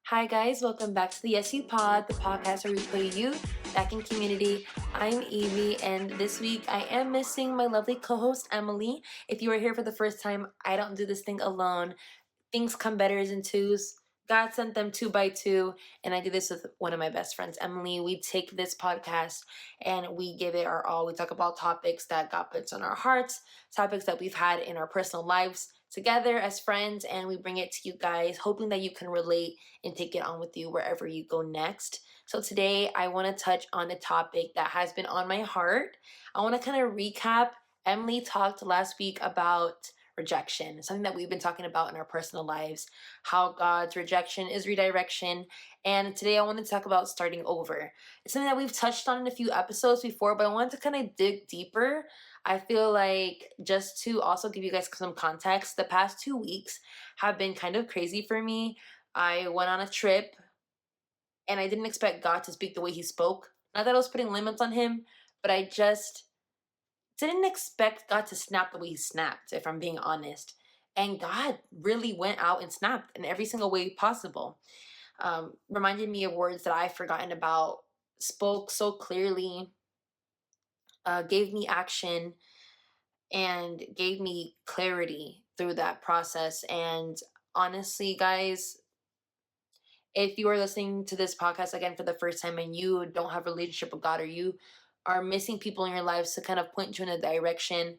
Hi guys, welcome back to the YesYouPod, the podcast where we play you back in community. I'm Evie, and this week I am missing my lovely co-host Emily. If you are here for the first time, I don't do this thing alone. Things come better in twos. God sent them two by two, and I do this with one of my best friends, Emily. We take this podcast and we give it our all. We talk about topics that God puts on our hearts, topics that we've had in our personal lives together as friends, and we bring it to you guys, hoping that you can relate and take it on with you wherever you go next. So today I want to touch on a topic that has been on my heart. I want to kind of recap. Emily talked last week about rejection, something that we've been talking about in our personal lives, how God's rejection is redirection. And today I want to talk about starting over. It's something that we've touched on in a few episodes before, but I wanted to kind of dig deeper. I feel like, just to also give you guys some context, the past 2 weeks have been kind of crazy for me. I went on a trip and I didn't expect God to speak the way He spoke. Not that I was putting limits on Him, but I just didn't expect God to snap the way He snapped, if I'm being honest. And God really went out and snapped in every single way possible. Reminded me of words that I've forgotten about, spoke so clearly, gave me action, and gave me clarity through that process. And honestly, guys, if you are listening to this podcast again for the first time and you don't have a relationship with God, or you are missing people in your lives to kind of point you in a direction,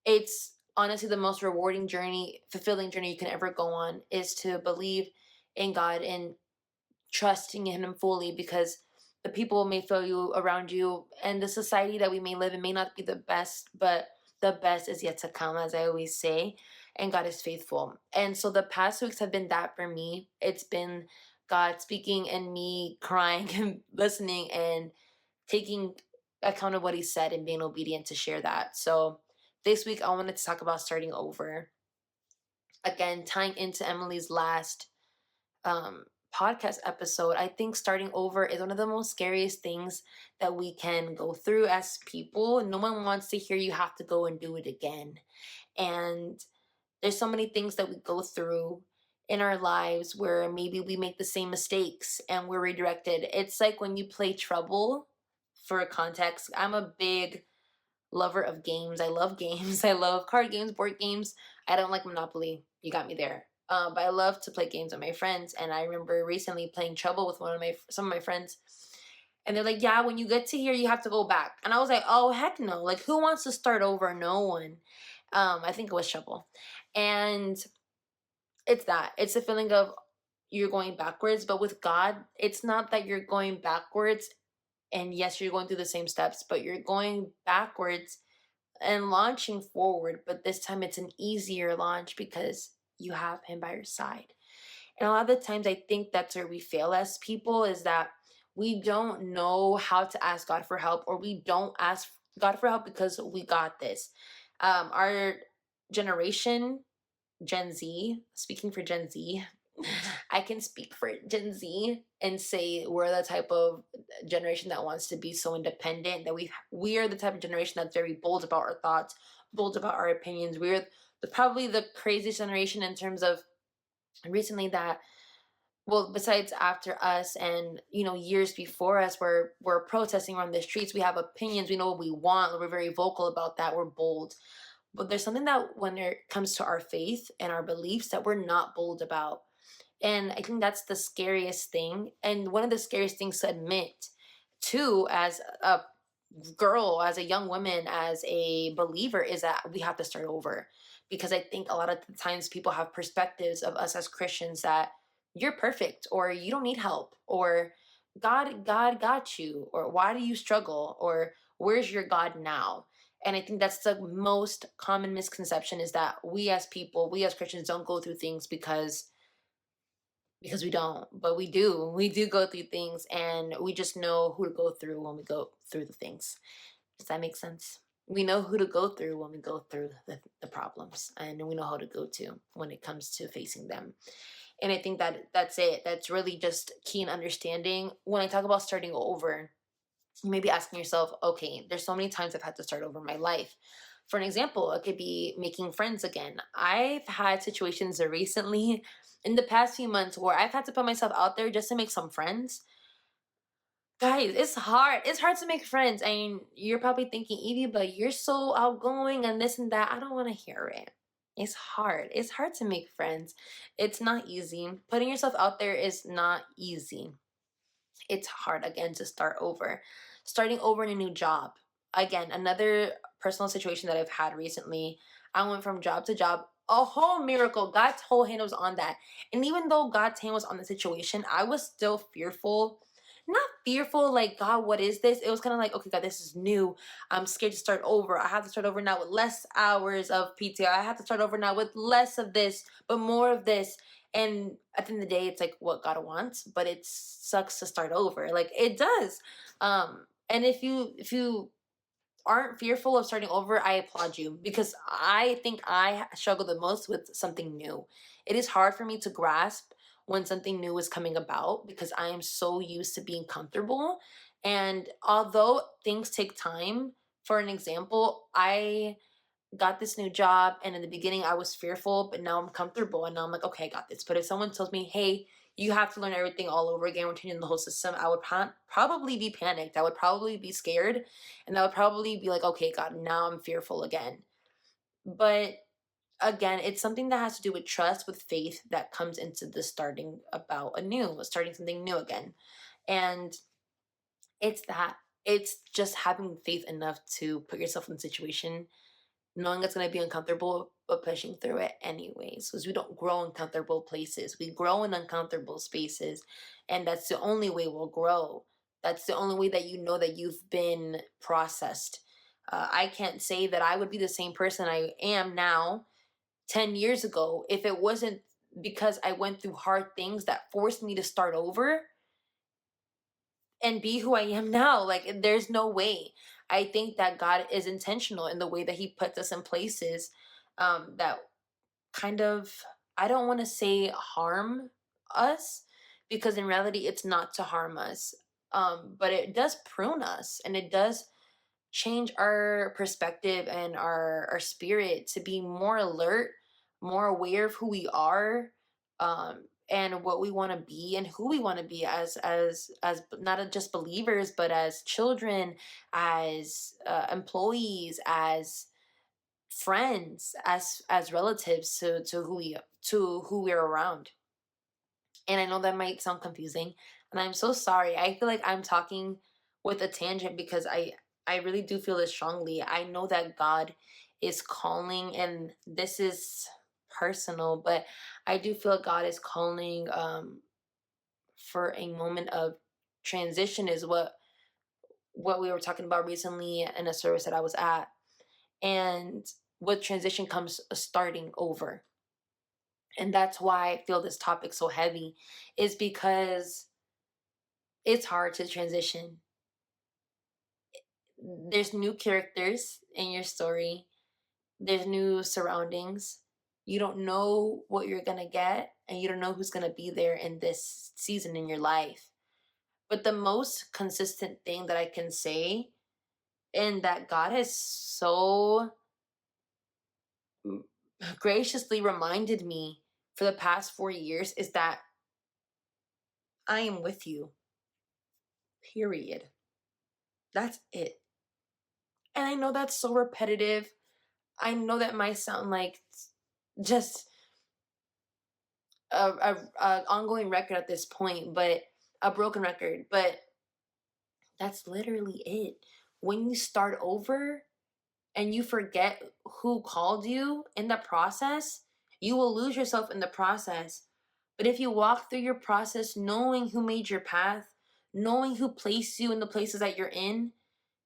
it's honestly the most rewarding journey, fulfilling journey you can ever go on, is to believe in God and trusting in Him fully, because the people may fail you around you, and the society that we may live in may not be the best, but the best is yet to come, as I always say, and God is faithful. And so the past weeks have been that for me. It's been God speaking and me crying and listening and taking account of what He said and being obedient to share that. So this week I wanted to talk about starting over. Again, tying into Emily's last um, podcast episode, I think starting over is one of the most scariest things that we can go through as people. No one wants to hear you have to go and do it again. And there's so many things that we go through in our lives where maybe we make the same mistakes and we're redirected. It's like when you play Trouble. For context, I'm a big lover of games. I love games. I love card games, board games. I don't like Monopoly. You got me there. But I love to play games with my friends. And I remember recently playing Trouble with some of my friends. And they're like, "Yeah, when you get to here, you have to go back." And I was like, "Oh, heck no. Like, who wants to start over? No one." I think it was Trouble. And it's that. It's a feeling of you're going backwards. But with God, it's not that you're going backwards. And yes, you're going through the same steps, but you're going backwards and launching forward. But this time it's an easier launch because you have Him by your side. And a lot of the times I think that's where we fail as people, is that we don't know how to ask God for help, or we don't ask God for help because we got this. Our generation, Gen Z, speaking for Gen Z, I can speak for Gen Z and say we're the type of generation that wants to be so independent, that we are the type of generation that's very bold about our thoughts, bold about our opinions. We're probably the craziest generation in terms of recently that, well, besides after us and years before us, we're protesting on the streets. We have opinions. We know what we want. We're very vocal about that. We're bold. But there's something that when it comes to our faith and our beliefs that we're not bold about. And I think that's the scariest thing. And one of the scariest things to admit to, as a girl, as a young woman, as a believer, is that we have to start over. Because I think a lot of the times people have perspectives of us as Christians that you're perfect, or you don't need help, or God got you, or why do you struggle, or where's your God now? And I think that's the most common misconception, is that we as people, we as Christians don't go through things because we don't, but we do go through things, and we just know who to go through when we go through the things. Does that make sense? We know who to go through when we go through the problems, and we know how to go to when it comes to facing them. And I think that that's it. That's really just key in understanding. When I talk about starting over, you may be asking yourself, okay, there's so many times I've had to start over in my life. For an example, it could be making friends again. I've had situations recently in the past few months where I've had to put myself out there just to make some friends. Guys, it's hard. It's hard to make friends. I mean, you're probably thinking, Evie, but you're so outgoing and this and that. I don't want to hear it. It's hard. It's hard to make friends. It's not easy. Putting yourself out there is not easy. It's hard again to start over. Starting over in a new job. Again, another personal situation that I've had recently. I went from job to job. A whole miracle. God's whole hand was on that. And even though God's hand was on the situation, I was still fearful. Not fearful, like, God, what is this? It was kind of like, okay, God, this is new. I'm scared to start over. I have to start over now with less hours of PTO. I have to start over now with less of this, but more of this. And at the end of the day, it's like what God wants, but it sucks to start over. Like it does. And if you aren't fearful of starting over, I applaud you, because I think I struggle the most with something new. It is hard for me to grasp when something new is coming about because I am so used to being comfortable. And although things take time, for an example, I got this new job, and in the beginning I was fearful, but now I'm comfortable, and now I'm like, okay, I got this. But if someone tells me, hey, you have to learn everything all over again, we're changing the whole system, I would probably be panicked. I would probably be scared, and I would probably be like, okay, God, now I'm fearful again. But again, it's something that has to do with trust, with faith, that comes into the starting something new again. And it's that, it's just having faith enough to put yourself in the situation, knowing it's going to be uncomfortable, but pushing through it anyways. Because we don't grow in comfortable places, we grow in uncomfortable spaces. And that's the only way we'll grow. That's the only way that you know that you've been processed. I can't say that I would be the same person I am now 10 years ago if it wasn't because I went through hard things that forced me to start over and be who I am now. Like, there's no way. I think that God is intentional in the way that He puts us in places that kind of, I don't want to say harm us, because in reality, it's not to harm us. But it does prune us, and it does change our perspective and our spirit to be more alert, more aware of who we are, and what we want to be and who we want to be as not just believers, but as children, as employees, as friends, as relatives to who we're around. And I know that might sound confusing, and I'm so sorry. I feel like I'm talking with a tangent because I really do feel this strongly. I know that God is calling, and this is personal, but I do feel God is calling for a moment of transition, is what we were talking about recently in a service that I was at. And with transition comes a starting over. And that's why I feel this topic so heavy, is because it's hard to transition. There's new characters in your story, there's new surroundings. You don't know what you're going to get, and you don't know who's going to be there in this season in your life. But the most consistent thing that I can say, and that God has so graciously reminded me for the past 4 years, is that I am with you. Period. That's it. And I know that's so repetitive. I know that might sound like just a ongoing record at this point, but a broken record. But that's literally it. When you start over and you forget who called you in the process, you will lose yourself in the process. But if you walk through your process knowing who made your path, knowing who placed you in the places that you're in,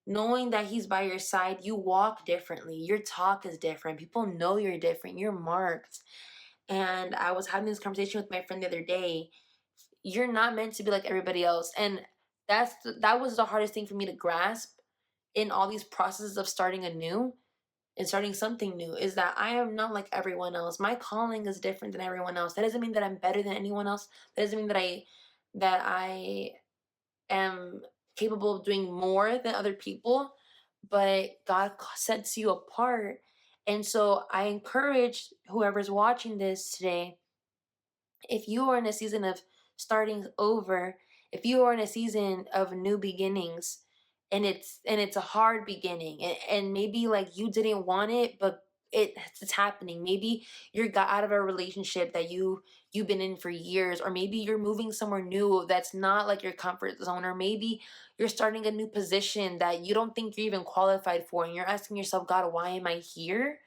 knowing that He's by your side, you walk differently. Your talk is different. People know you're different. You're marked. And I was having this conversation with my friend the other day. You're not meant to be like everybody else. And that was the hardest thing for me to grasp in all these processes of starting anew and starting something new, is that I am not like everyone else. My calling is different than everyone else. That doesn't mean that I'm better than anyone else. That doesn't mean that I am capable of doing more than other people, but God sets you apart. And so I encourage whoever's watching this today If you are in a season of starting over, if you are in a season of new beginnings, and it's a hard beginning, and maybe like you didn't want it, but it's happening. Maybe you got out of a relationship that you've been in for years, or maybe you're moving somewhere new that's not like your comfort zone, or maybe you're starting a new position that you don't think you're even qualified for, and you're asking yourself, God, why am I here?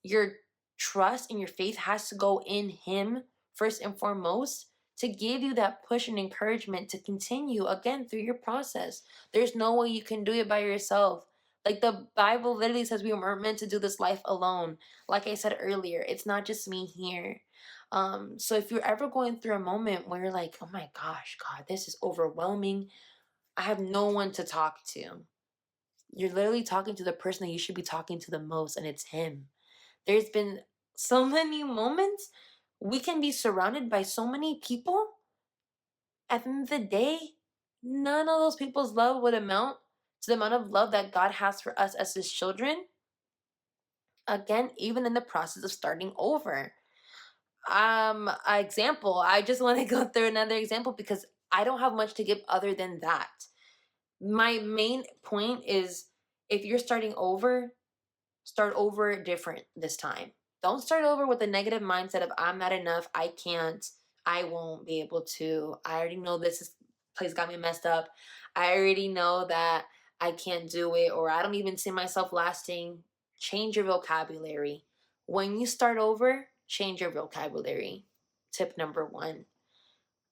Your trust and your faith has to go in Him first and foremost, to give you that push and encouragement to continue again through your process. There's no way you can do it by yourself. Like the Bible literally says, we weren't meant to do this life alone. Like I said earlier, it's not just me here. So if you're ever going through a moment where you're like, oh my gosh, God, this is overwhelming, I have no one to talk to. You're literally talking to the person that you should be talking to the most, and it's Him. There's been so many moments we can be surrounded by so many people. At the end of the day, none of those people's love would amount to the amount of love that God has for us as His children. Again, even in the process of starting over. Example, I just want to go through another example because I don't have much to give other than that. My main point is, if you're starting over, start over different this time. Don't start over with a negative mindset of I'm not enough, I can't, I won't be able to. I already know place got me messed up. I already know that I can't do it, or I don't even see myself lasting. Change your vocabulary. When you start over, change your vocabulary. Tip number 1.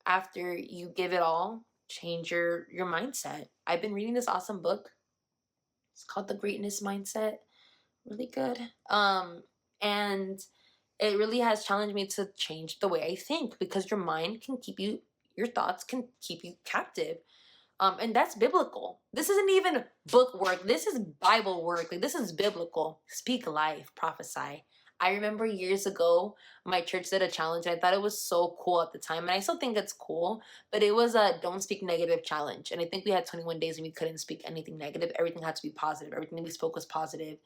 After you give it all, change your mindset. I've been reading this awesome book. It's called The Greatness Mindset. Really good. And it really has challenged me to change the way I think, because your mind can keep you, your thoughts can keep you captive. And that's biblical. This isn't even book work. This is Bible work. Like, this is biblical. Speak life, prophesy. I remember years ago, my church did a challenge. And I thought it was so cool at the time, and I still think it's cool. But it was a don't speak negative challenge, and I think we had 21 days and we couldn't speak anything negative. Everything had to be positive. Everything we spoke was positive,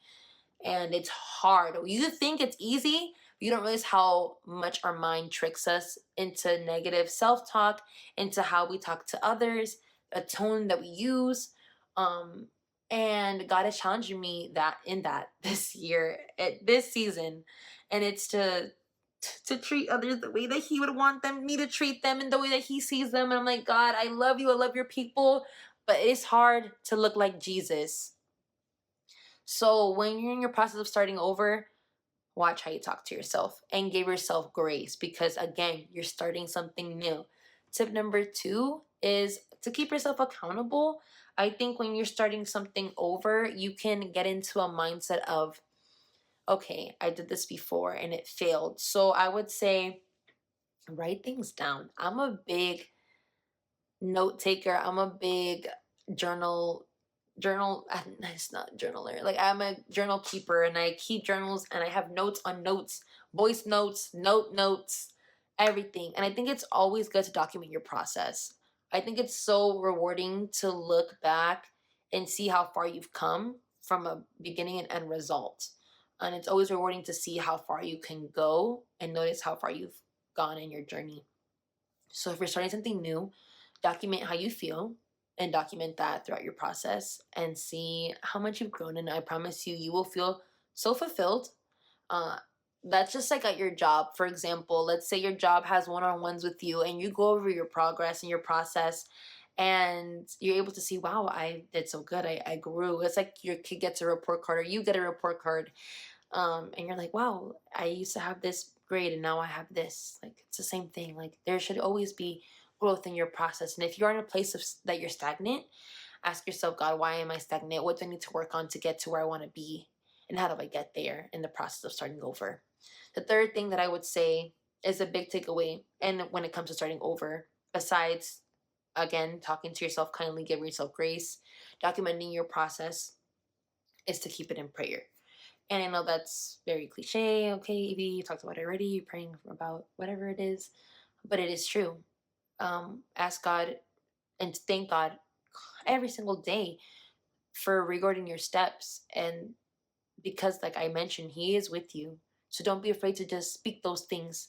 and it's hard. You think it's easy, you don't realize how much our mind tricks us into negative self-talk, into how we talk to others, a tone that we use. And God is challenging me that in that this year, this season, and it's to treat others the way that He would want me to treat them, and the way that He sees them. And I'm like, God, I love you, I love your people, but it's hard to look like Jesus. So when you're in your process of starting over, watch how you talk to yourself and give yourself grace, because again, you're starting something new. Tip number 2 is to keep yourself accountable. I think when you're starting something over, you can get into a mindset of, okay, I did this before and it failed. So I would say, write things down. I'm a big note taker. I'm a big journal journal it's not journaler. Like, I'm a journal keeper, and I keep journals, and I have notes on notes, voice notes, notes, everything. And I think it's always good to document your process. I think it's so rewarding to look back and see how far you've come from a beginning and end result. And it's always rewarding to see how far you can go and notice how far you've gone in your journey. So if you're starting something new, document how you feel, and document that throughout your process, and see how much you've grown. And I promise you, you will feel so fulfilled. Uh, that's just like at your job. For example, let's say your job has one-on-ones with you, and you go over your progress and your process, and you're able to see, wow, I did so good. I grew. It's like your kid gets a report card, or you get a report card, and you're like, wow, I used to have this grade and now I have this. Like, it's the same thing. Like, there should always be growth in your process. And if you're in a place that you're stagnant, ask yourself, God, why am I stagnant? What do I need to work on to get to where I want to be? And how do I get there in the process of starting over? The third thing that I would say is a big takeaway, and when it comes to starting over, besides, again, talking to yourself kindly, give yourself grace, documenting your process, is to keep it in prayer. And I know that's very cliche. Okay, Evie, you talked about it already. You're praying about whatever it is, but it is true. Ask God and thank God every single day for regarding your steps. And because, like I mentioned, He is with you. So don't be afraid to just speak those things.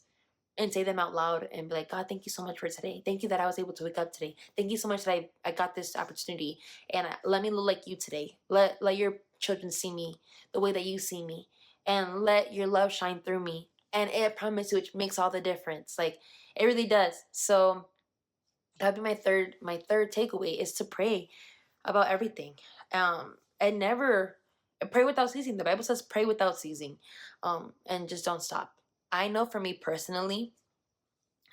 and say them out loud and be like, God, thank you so much for today. Thank you that I was able to wake up today. Thank you so much that I got this opportunity. And let me look like you today. Let your children see me the way that you see me. And let your love shine through me. And I promise you, it makes all the difference. Like, it really does. So that'd be my third takeaway is to pray about everything. And never pray without ceasing. The Bible says pray without ceasing. And just don't stop. I know for me personally,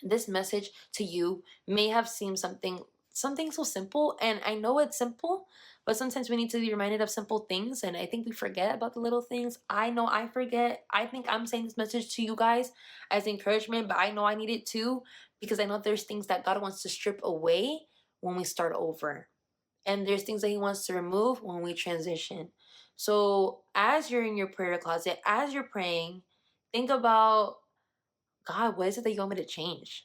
this message to you may have seemed something so simple, and I know it's simple, but sometimes we need to be reminded of simple things, and I think we forget about the little things. I know I forget. I think I'm saying this message to you guys as encouragement, but I know I need it too, because I know there's things that God wants to strip away when we start over, and there's things that He wants to remove when we transition. So as you're in your prayer closet, as you're praying, think about, God, what is it that you want me to change?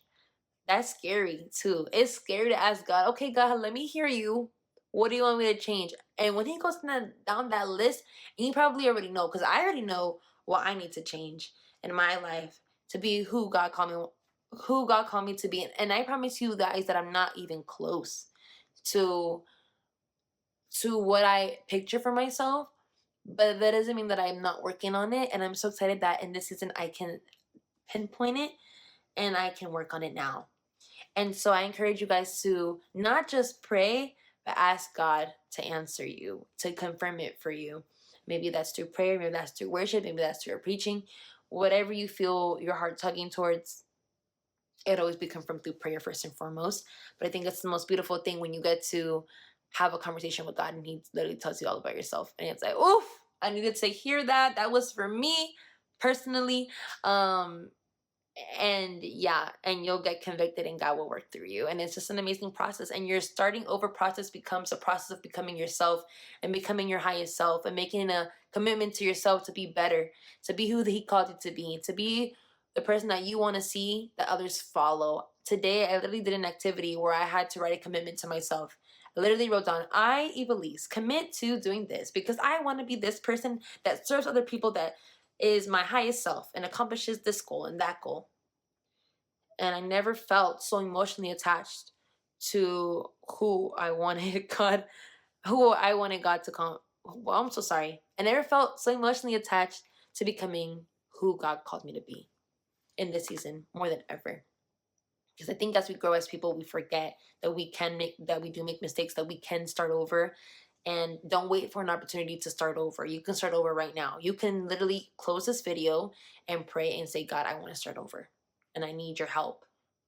That's scary too. It's scary to ask God, okay, God, let me hear you. What do you want me to change? And when He goes down that list, and you probably already know, because I already know what I need to change in my life to be who God called me to be. And I promise you guys that I'm not even close to what I picture for myself. But that doesn't mean that I'm not working on it. And I'm so excited that in this season I can pinpoint it and I can work on it now. And so I encourage you guys to not just pray, but ask God to answer you, to confirm it for you. Maybe that's through prayer, maybe that's through worship, maybe that's through preaching. Whatever you feel your heart tugging towards, it always be confirmed through prayer first and foremost. But I think that's the most beautiful thing when you get to have a conversation with God and He literally tells you all about yourself. And it's like, oof, I needed to hear that. That was for me personally. And yeah, and you'll get convicted and God will work through you, and it's just an amazing process. And your starting over process becomes a process of becoming yourself and becoming your highest self and making a commitment to yourself to be better, to be who He called you to be the person that you want to see that others follow. Today I literally did an activity where I had to write a commitment to myself. I literally wrote down, I, Evilise, commit to doing this because I want to be this person that serves other people, that is my highest self and accomplishes this goal and that goal. And I never felt so emotionally attached to who I wanted God to come. Well, I'm so sorry. I never felt so emotionally attached to becoming who God called me to be in this season more than ever. Because I think as we grow as people, we forget that we do make mistakes, that we can start over. And don't wait for an opportunity to start over. You can start over right now. You can literally close this video and pray and say, God, I want to start over. And I need your help.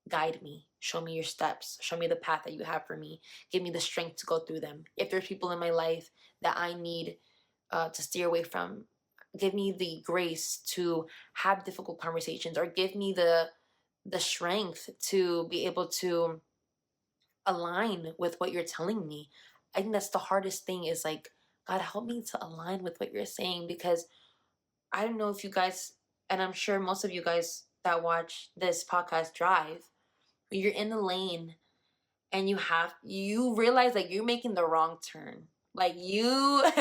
Guide me. Show me your steps. Show me the path that you have for me. Give me the strength to go through them. If there's people in my life that I need to steer away from, give me the grace to have difficult conversations, or give me the strength to be able to align with what you're telling me. I think that's the hardest thing, is like, God, help me to align with what you're saying, because I don't know if you guys, and I'm sure most of you guys that watch this podcast drive, but you're in the lane and you realize that you're making the wrong turn. Like your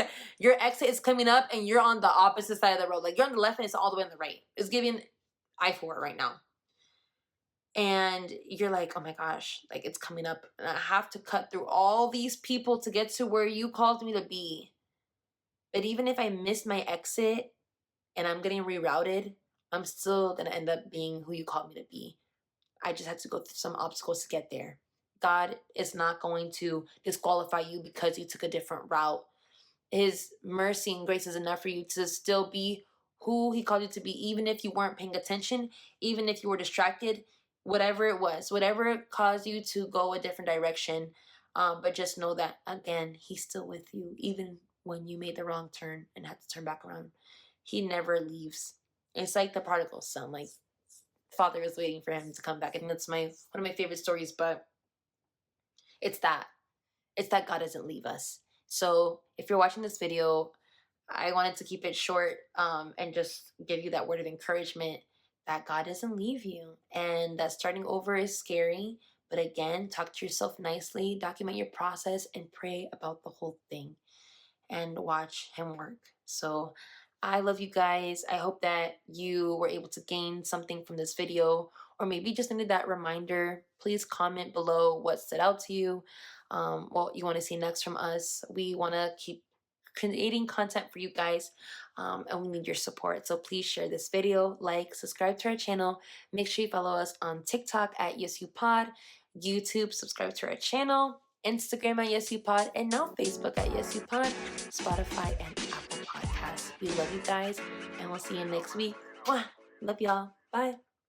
exit is coming up and you're on the opposite side of the road. Like you're on the left and it's all the way on the right. It's giving I-4 right now. And you're like, oh my gosh, like it's coming up and I have to cut through all these people to get to where you called me to be. But even if I miss my exit and I'm getting rerouted, I'm still going to end up being who you called me to be. I just had to go through some obstacles to get there. God is not going to disqualify you because you took a different route. His mercy and grace is enough for you to still be who He called you to be, even if you weren't paying attention, even if you were distracted, whatever it was, whatever caused you to go a different direction. But just know that, again, He's still with you, even when you made the wrong turn and had to turn back around. He never leaves. It's like the prodigal son. Like, Father is waiting for him to come back. I think that's one of my favorite stories, but it's that. It's that God doesn't leave us. So if you're watching this video, I wanted to keep it short and just give you that word of encouragement that God doesn't leave you, and that starting over is scary. But again, talk to yourself nicely, document your process, and pray about the whole thing and watch Him work. So I love you guys. I hope that you were able to gain something from this video, or maybe just needed that reminder, please comment below what stood out to you, what you want to see next from us. We want to keep creating content for you guys, and we need your support. So please share this video, like, subscribe to our channel. Make sure you follow us on TikTok at YesYouPod, YouTube, subscribe to our channel, Instagram at YesYouPod, and now Facebook at YesYouPod, Spotify, and Apple Podcasts. We love you guys, and we'll see you next week. Mwah! Love y'all. Bye.